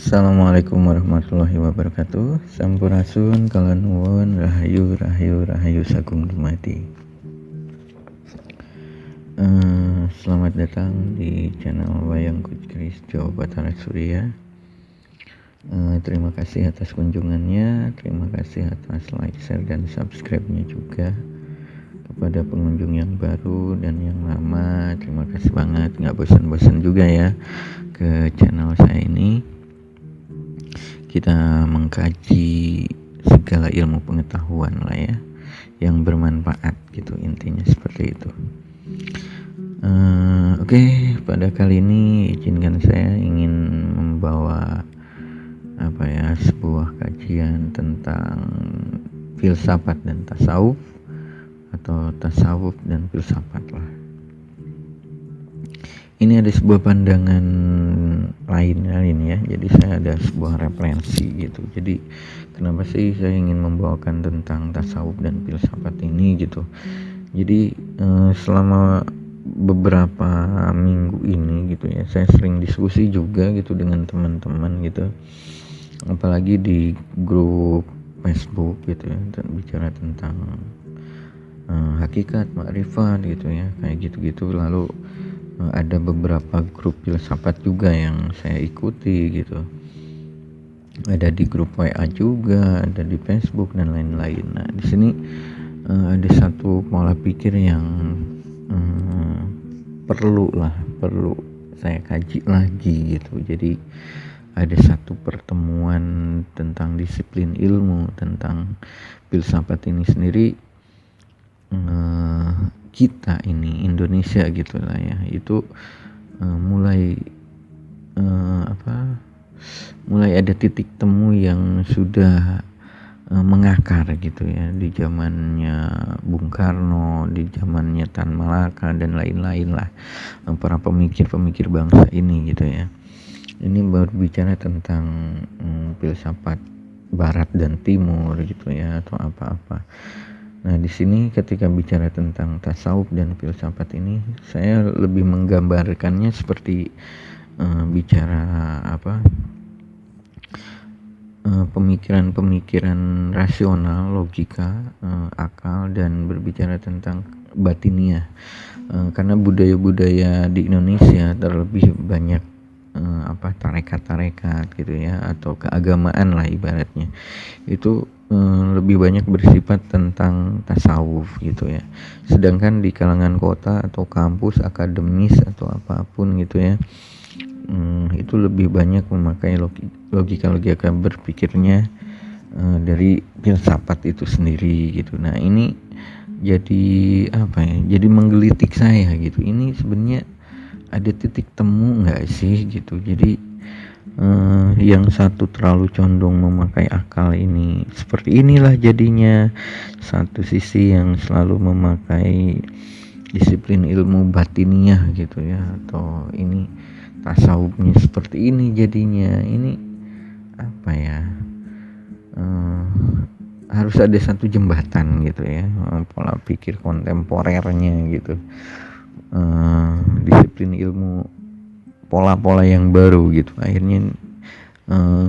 Assalamualaikum warahmatullahi wabarakatuh. Sampurasun, kala nuwun, rahayu rahayu rahayu sagung dumadi. Selamat datang di channel Wayang Coach Chris Jawa Batara Surya. Terima kasih atas kunjungannya, terima kasih atas like, share, dan subscribe-nya juga. Kepada pengunjung yang baru dan yang lama, terima kasih banget, gak bosan-bosan juga ya ke channel saya ini. Kita mengkaji segala ilmu pengetahuan lah ya, yang bermanfaat gitu, intinya seperti itu. Oke, pada kali ini izinkan saya ingin membawa sebuah kajian tentang filsafat dan tasawuf, atau tasawuf dan filsafat lah. Ini ada sebuah pandangan lain ya, jadi saya ada sebuah referensi gitu. Jadi kenapa sih saya ingin membawakan tentang tasawuf dan filsafat ini gitu. Jadi selama beberapa minggu ini gitu ya, saya sering diskusi juga gitu dengan teman-teman gitu, apalagi di grup Facebook gitu ya, bicara tentang hakikat, makrifat gitu ya, kayak gitu-gitu. Lalu ada beberapa grup filsafat juga yang saya ikuti gitu, ada di grup WA juga, ada di Facebook dan lain-lain. Nah di sini ada satu pola pikir yang perlu saya kaji lagi gitu. Jadi ada satu pertemuan tentang disiplin ilmu, tentang filsafat ini sendiri. Kita ini Indonesia gitulah ya, itu mulai ada titik temu yang sudah mengakar gitu ya, di zamannya Bung Karno, di zamannya Tan Malaka dan lain-lain lah, para pemikir bangsa ini gitu ya. Ini berbicara tentang filsafat Barat dan Timur gitu ya, atau apa-apa. Nah di sini ketika bicara tentang tasawuf dan filsafat ini, saya lebih menggambarkannya seperti bicara pemikiran rasional, logika, akal, dan berbicara tentang batiniah. Karena budaya-budaya di Indonesia terlebih banyak tarekat-tarekat gitu ya, atau keagamaan lah ibaratnya, itu lebih banyak bersifat tentang tasawuf gitu ya. Sedangkan di kalangan kota atau kampus akademis atau apapun gitu ya, itu lebih banyak memakai logika berpikirnya dari filsafat itu sendiri gitu. Nah ini jadi jadi menggelitik saya gitu, ini sebenarnya ada titik temu nggak sih gitu. Jadi yang satu terlalu condong memakai akal, ini seperti inilah jadinya. Satu sisi yang selalu memakai disiplin ilmu batiniah gitu ya, atau ini tasawufnya seperti ini jadinya. Ini harus ada satu jembatan gitu ya, pola pikir kontemporernya gitu, disiplin ilmu, pola-pola yang baru gitu, akhirnya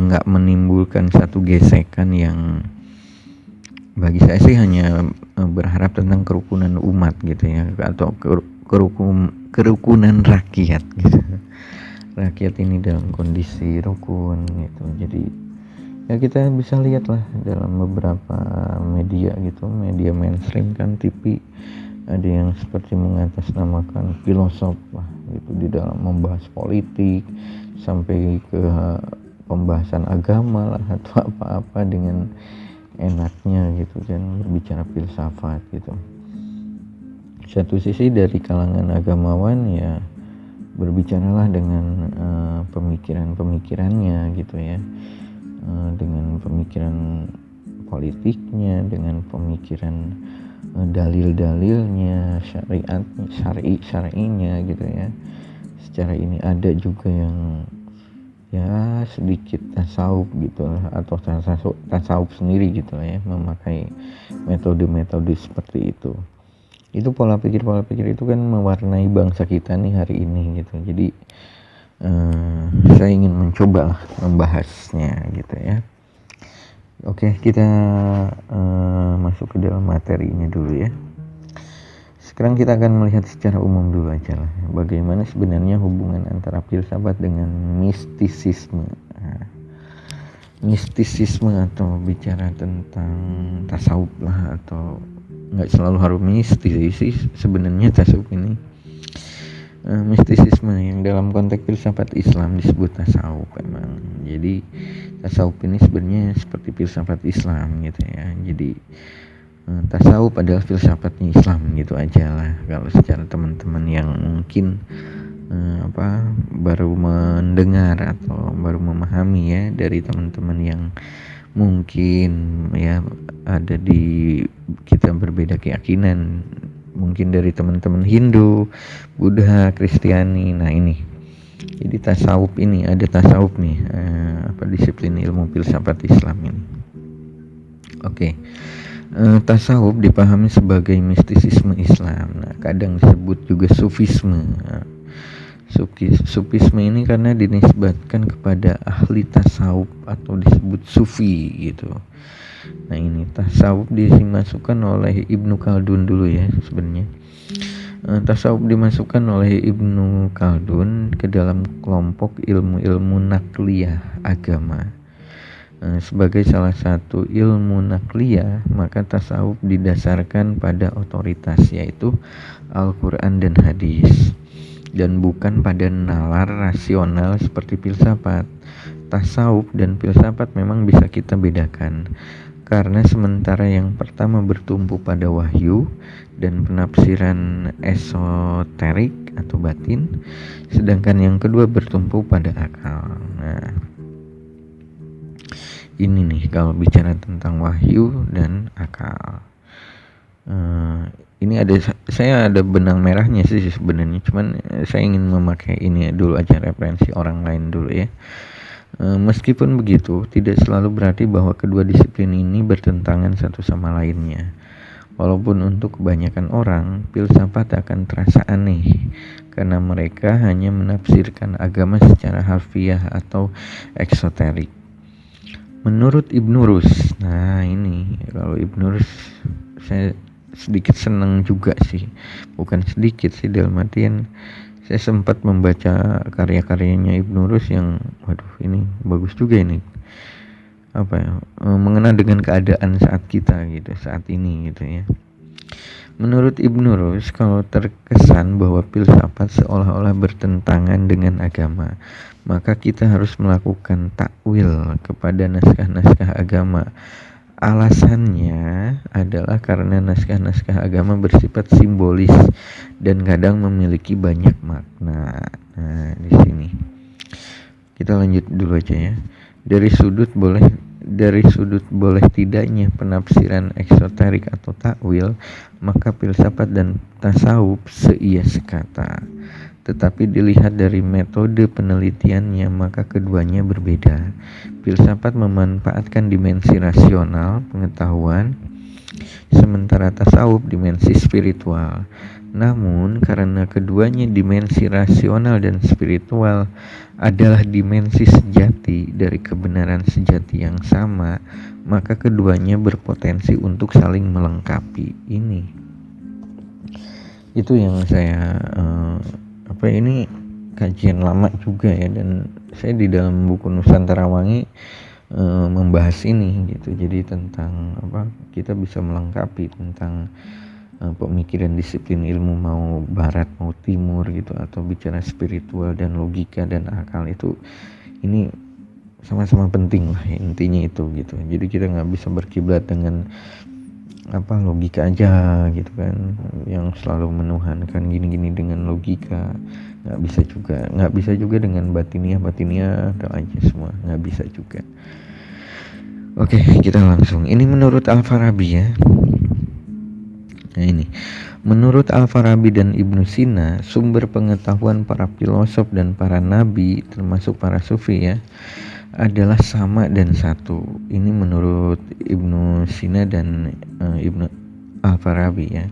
nggak menimbulkan satu gesekan yang bagi saya sih hanya berharap tentang kerukunan umat gitu ya, atau kerukunan rakyat gitu. Rakyat ini dalam kondisi rukun gitu. Jadi ya kita bisa lihat lah dalam beberapa media gitu, media mainstream kan, TV, ada yang seperti mengatasnamakan filosof lah gitu di dalam membahas politik, sampai ke pembahasan agama lah atau apa-apa dengan enaknya gitu, dan berbicara filsafat gitu. Satu sisi dari kalangan agamawan ya berbicaralah dengan pemikirannya gitu ya, dengan pemikiran politiknya, dengan pemikiran dalil-dalilnya, syar'inya gitu ya. Secara ini ada juga yang ya sedikit tasawuf gitu lah, atau tasawuf sendiri gitu lah ya, memakai metode-metode seperti itu. Itu pola pikir itu kan mewarnai bangsa kita nih hari ini gitu. Jadi saya ingin mencoba lah membahasnya gitu ya. Oke, kita masuk ke dalam materinya dulu ya. Sekarang kita akan melihat secara umum dulu aja lah, bagaimana sebenarnya hubungan antara filsafat dengan mistisisme. Nah, mistisisme atau bicara tentang tasawuf lah, atau nggak selalu harus mistis sih sebenarnya tasawuf ini. Mistisisme yang dalam konteks filsafat Islam disebut tasawuf emang. Jadi tasawuf ini sebenarnya seperti filsafat Islam gitu ya. Jadi tasawuf adalah filsafatnya Islam gitu aja lah kalau secara teman-teman yang mungkin baru mendengar atau baru memahami ya, dari teman-teman yang mungkin ya ada di kita berbeda keyakinan, mungkin dari teman-teman Hindu, Buddha, Kristiani. Nah ini jadi tasawuf ini, ada tasawuf nih disiplin ilmu filsafat Islam ini. Oke. Tasawuf dipahami sebagai mistisisme Islam. Nah, kadang disebut juga sufisme. Sufisme ini karena dinisbatkan kepada ahli tasawuf atau disebut sufi gitu. Nah ini tasawuf dimasukkan oleh Ibnu Khaldun dulu ya sebenarnya. Tasawuf dimasukkan oleh Ibnu Khaldun ke dalam kelompok ilmu-ilmu nakliyah agama. Sebagai salah satu ilmu nakliyah, maka tasawuf didasarkan pada otoritas, yaitu Al-Quran dan hadis, dan bukan pada nalar rasional seperti filsafat. Tasawuf dan filsafat memang bisa kita bedakan, karena sementara yang pertama bertumpu pada wahyu dan penafsiran esoterik atau batin, sedangkan yang kedua bertumpu pada akal. Nah, ini nih kalau bicara tentang wahyu dan akal. Ini saya ada benang merahnya sih sebenarnya, cuman saya ingin memakai ini dulu aja, referensi orang lain dulu ya. Meskipun begitu, tidak selalu berarti bahwa kedua disiplin ini bertentangan satu sama lainnya. Walaupun untuk kebanyakan orang, filsafat akan terasa aneh karena mereka hanya menafsirkan agama secara harfiah atau eksoterik. Menurut Ibnu Rus, nah ini kalau Ibnu Rus saya sedikit senang juga sih, bukan sedikit sih, dalam artian saya sempat membaca karya-karyanya Ibnu Rus yang ini bagus juga ini, mengena dengan keadaan saat kita gitu, saat ini gitu ya. Menurut Ibnu Rus, kalau terkesan bahwa filsafat seolah-olah bertentangan dengan agama, maka kita harus melakukan takwil kepada naskah-naskah agama. Alasannya adalah karena naskah-naskah agama bersifat simbolis dan kadang memiliki banyak makna. Nah, di sini kita lanjut dulu aja ya. Dari sudut boleh tidaknya penafsiran eksoterik atau takwil, maka filsafat dan tasawuf seia sekata. Tetapi dilihat dari metode penelitiannya, maka keduanya berbeda. Filsafat memanfaatkan dimensi rasional pengetahuan, sementara tasawuf dimensi spiritual. Namun karena keduanya dimensi rasional dan spiritual adalah dimensi sejati dari kebenaran sejati yang sama, maka keduanya berpotensi untuk saling melengkapi. Ini itu yang saya ini kajian lama juga ya, dan saya di dalam buku Nusantara Wangi membahas ini gitu. Jadi tentang kita bisa melengkapi tentang pemikiran disiplin ilmu, mau barat mau timur gitu, atau bicara spiritual dan logika dan akal, itu ini sama-sama penting lah intinya itu gitu. Jadi kita nggak bisa berkiblat dengan logika aja gitu kan, yang selalu menuhankan gini-gini dengan logika. Nggak bisa juga dengan batiniah aja semua, nggak bisa juga. Oke, kita langsung. Ini menurut Al-Farabi ya. Nah ini, menurut Al-Farabi dan Ibnu Sina, sumber pengetahuan para filosof dan para nabi, termasuk para sufi ya, adalah sama dan satu. Ini menurut Ibnu Sina dan Ibnu Al-Farabi ya,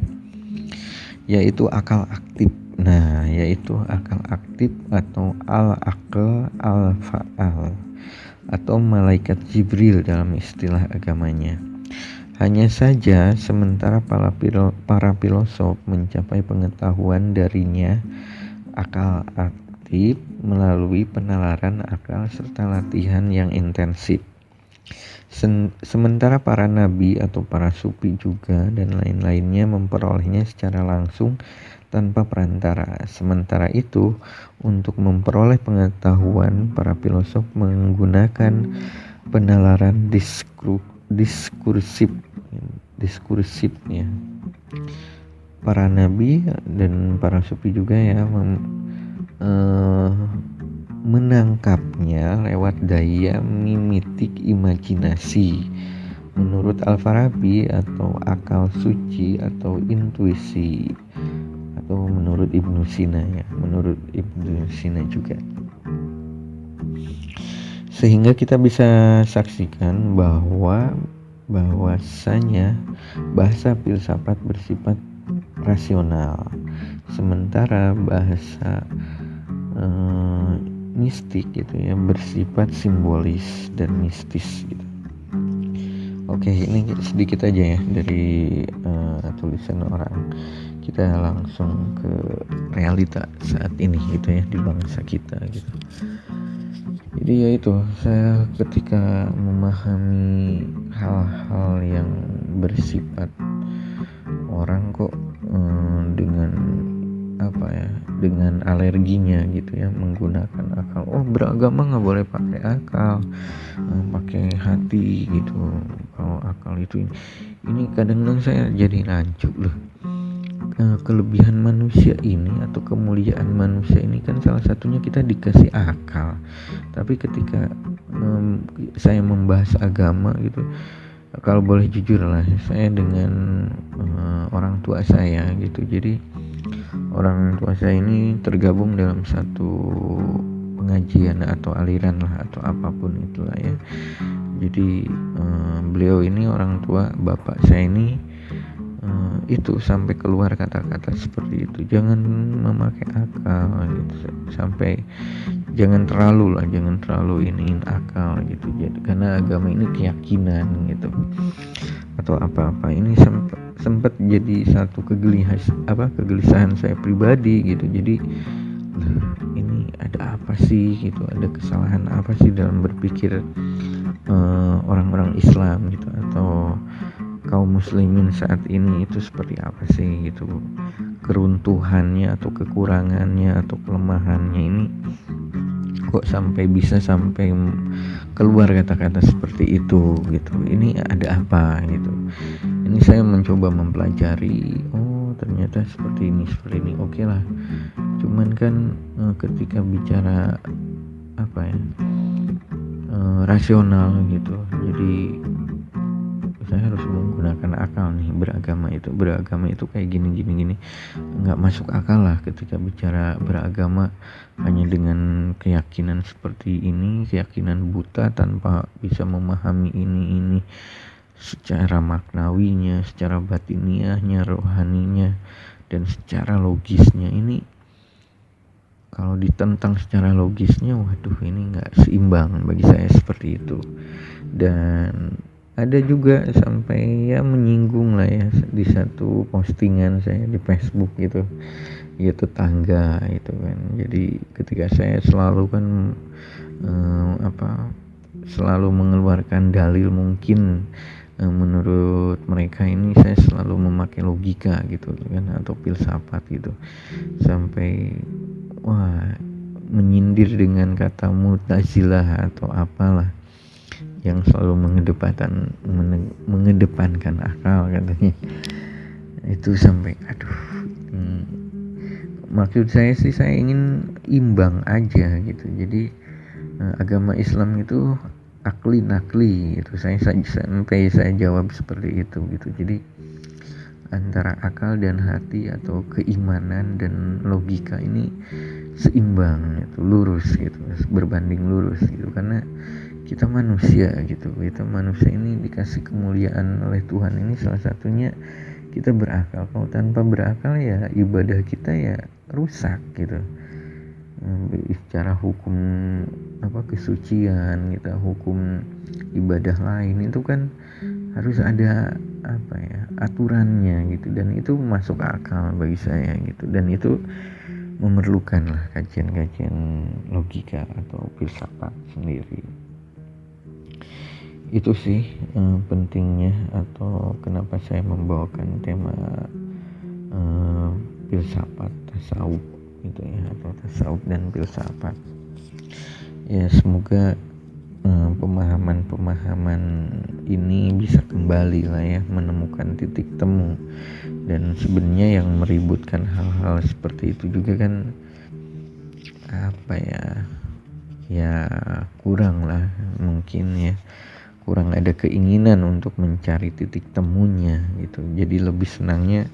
yaitu akal aktif. Nah, yaitu akal aktif atau al-aql al-fa'al atau malaikat Jibril dalam istilah agamanya. Hanya saja sementara para filosof mencapai pengetahuan darinya akal aktif melalui penalaran akal serta latihan yang intensif. Sementara para nabi atau para sufi juga dan lain-lainnya memperolehnya secara langsung tanpa perantara. Sementara itu, untuk memperoleh pengetahuan, para filosof menggunakan penalaran diskursif ya. Para nabi dan para sufi juga ya menangkapnya lewat daya mimetik imajinasi. Menurut Al-Farabi atau akal suci atau intuisi, atau menurut Ibnu Sina ya, menurut Ibnu Sina juga. Sehingga kita bisa saksikan bahwasanya bahasa filsafat bersifat rasional, sementara bahasa mistik gitu ya bersifat simbolis dan mistis gitu. Oke, ini sedikit aja ya dari tulisan orang. Kita langsung ke realita saat ini gitu ya di bangsa kita gitu. Jadi ya itu, saya ketika memahami hal-hal yang bersifat orang kok dengan apa ya, dengan alerginya gitu ya menggunakan akal. Oh, beragama nggak boleh pakai akal, pakai hati gitu. Kalau akal itu ini kadang-kadang saya jadi rancu loh. Kelebihan manusia ini atau kemuliaan manusia ini kan salah satunya kita dikasih akal. Tapi ketika saya membahas agama gitu, kalau boleh jujur lah, saya dengan orang tua saya gitu. Jadi orang tua saya ini tergabung dalam satu pengajian atau aliran lah atau apapun itulah ya. Jadi beliau ini orang tua bapak saya ini itu sampai keluar kata-kata seperti itu, jangan memakai akal gitu, sampai jangan terlalu iniin akal gitu. Jadi karena agama ini keyakinan gitu atau apa-apa, ini sempat jadi satu kegelisahan saya pribadi gitu. Jadi ini ada apa sih gitu, ada kesalahan apa sih dalam berpikir orang-orang Islam gitu atau kaum muslimin saat ini itu seperti apa sih gitu, keruntuhannya atau kekurangannya atau kelemahannya ini kok sampai keluar kata-kata seperti itu gitu. Ini ada apa gitu. Ini saya mencoba mempelajari, oh ternyata seperti ini. Oke lah, cuman kan ketika bicara apa ya, rasional gitu, jadi saya harus menggunakan akal nih. Beragama itu kayak gini, nggak masuk akal lah ketika bicara beragama hanya dengan keyakinan seperti ini, keyakinan buta tanpa bisa memahami ini secara maknawinya, secara batiniahnya, rohaninya, dan secara logisnya. Ini kalau ditentang secara logisnya, waduh ini nggak seimbang bagi saya seperti itu. Dan ada juga sampai ya menyinggung lah ya di satu postingan saya di Facebook gitu, yaitu tangga itu kan. Jadi ketika saya selalu kan selalu mengeluarkan dalil, mungkin menurut mereka ini saya selalu memakai logika gitu kan atau filsafat gitu, sampai menyindir dengan kata Mu'tazilah atau apalah yang selalu mengedepankan akal katanya. Itu sampai maksud saya sih, saya ingin imbang aja gitu. Jadi agama Islam itu akli nakli gitu. Saya jawab seperti itu gitu. Jadi antara akal dan hati atau keimanan dan logika ini seimbang gitu, lurus gitu, berbanding lurus gitu, karena kita manusia gitu. Kita manusia ini dikasih kemuliaan oleh Tuhan ini salah satunya kita berakal. Kalau tanpa berakal ya ibadah kita ya rusak gitu. Secara hukum kesucian kita, hukum ibadah lain itu kan harus ada aturannya gitu, dan itu masuk akal bagi saya gitu, dan itu memerlukan lah kajian-kajian logika atau filsafat sendiri. Itu sih pentingnya atau kenapa saya membawakan tema filsafat tasawuf gitu ya, atau tasawuf dan filsafat. Ya semoga pemahaman ini bisa kembali lah ya, menemukan titik temu. Dan sebenarnya yang meributkan hal-hal seperti itu juga kan ya kurang lah, mungkin ya kurang ada keinginan untuk mencari titik temunya gitu. Jadi lebih senangnya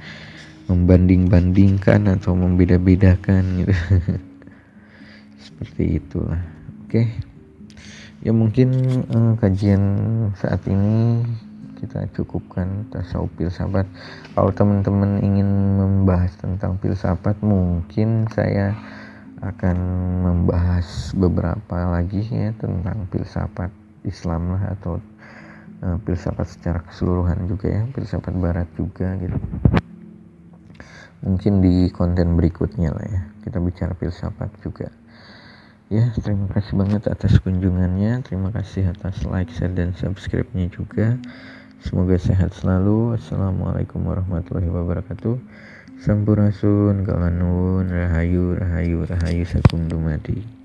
membanding-bandingkan atau membeda-bedakan gitu. Seperti itulah. Oke. Ya mungkin kajian saat ini kita cukupkan tasawuf filsafat. Kalau teman-teman ingin membahas tentang filsafat, mungkin saya akan membahas beberapa lagi ya tentang filsafat Islam lah, atau filsafat secara keseluruhan juga ya, filsafat barat juga gitu. Mungkin di konten berikutnya lah ya, kita bicara filsafat juga. Ya, terima kasih banget atas kunjungannya. Terima kasih atas like, share, dan subscribe-nya juga. Semoga sehat selalu. Assalamualaikum warahmatullahi wabarakatuh. Sampurasun, kalanun, rahayu, rahayu, rahayu, sakum dumadi.